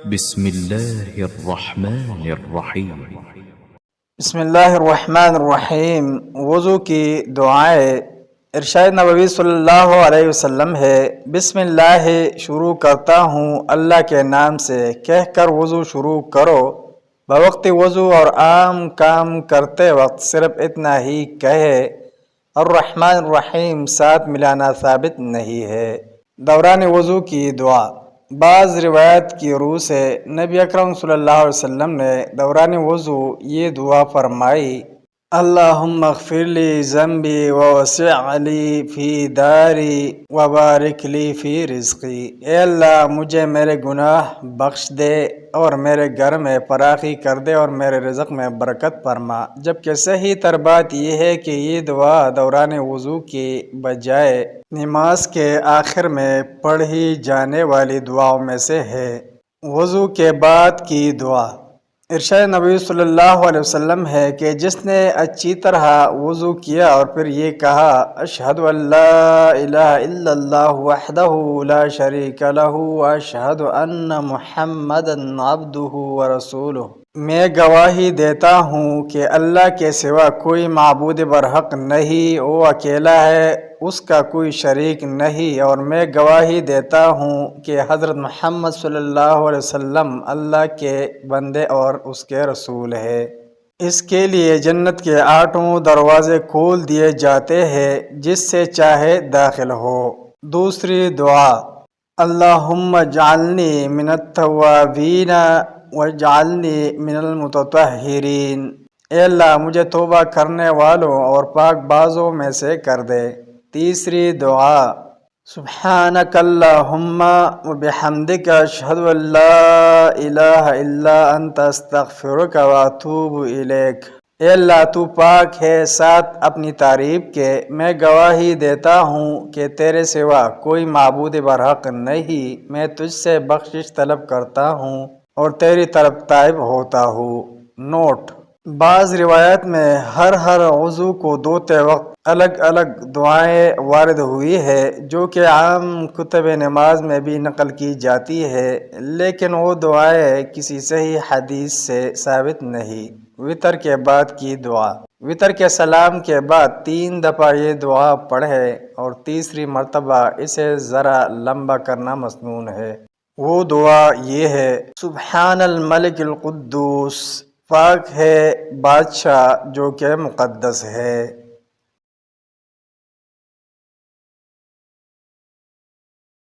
بسم الله الرحمن الرحیم۔ بسم اللہ الرحمن الرحیم۔ وضو کی دعائیں۔ ارشاد نبوی صلی اللہ علیہ وسلم ہے، بسم اللہ شروع کرتا ہوں اللہ کے نام سے کہہ کر وضو شروع کرو۔ بوقت وضو اور عام کام کرتے وقت صرف اتنا ہی کہے۔ الرحمن الرحیم ساتھ ملانا ثابت نہیں ہے۔ دوران وضو کی دعا۔ بعض روایت کی روح سے نبی اکرم صلی اللہ علیہ وسلم نے دوران وضو یہ دعا فرمائی، اللہم اغفر لی ذنبی ووسع لی فی داری وبارک لی فی رزقی۔ اے اللہ مجھے میرے گناہ بخش دے اور میرے گھر میں فراخی کر دے اور میرے رزق میں برکت فرما۔ جبکہ صحیح تر بات یہ ہے کہ یہ دعا دوران وضو کی بجائے نماز کے آخر میں پڑھی جانے والی دعاؤں میں سے ہے۔ وضو کے بعد کی دعا۔ ارشاد نبی صلی اللہ علیہ وسلم ہے کہ جس نے اچھی طرح وضو کیا اور پھر یہ کہا، اشہد ان لا الہ الا اللہ وحدہ لا شریک لہ واشہد ان محمدا عبدہ ورسولہ، میں گواہی دیتا ہوں کہ اللہ کے سوا کوئی معبود برحق نہیں، وہ اکیلا ہے، اس کا کوئی شریک نہیں، اور میں گواہی دیتا ہوں کہ حضرت محمد صلی اللہ علیہ وسلم اللہ کے بندے اور اس کے رسول ہے۔ اس کے لیے جنت کے 8 دروازے کھول دیے جاتے ہیں، جس سے چاہے داخل ہو۔ دوسری دعا، اللہم اجعلنی من التوابین واجعلنی من المتطہرین۔ اے اللہ مجھے توبہ کرنے والوں اور پاک بازوں میں سے کر دے۔ تیسری دعا، سبحانک اللہم وبحمدک اشہد ان لا الہ الا انت استغفرک واتوب الیک۔ اے اللہ تو پاک ہے ساتھ اپنی تعریف کے، میں گواہی دیتا ہوں کہ تیرے سوا کوئی معبود برحق نہیں، میں تجھ سے بخشش طلب کرتا ہوں اور تیری طرف تائب ہوتا ہوں۔ نوٹ: بعض روایت میں ہر وضو کو دھوتے وقت الگ الگ دعائیں وارد ہوئی ہے، جو کہ عام کتب نماز میں بھی نقل کی جاتی ہے، لیکن وہ دعائیں کسی صحیح حدیث سے ثابت نہیں۔ وتر کے بعد کی دعا۔ وتر کے سلام کے بعد 3 دفعہ یہ دعا پڑھے اور تیسری مرتبہ اسے ذرا لمبا کرنا مسنون ہے۔ وہ دعا یہ ہے، سبحان الملک القدوس، پاک ہے بادشاہ جو کہ مقدس ہے۔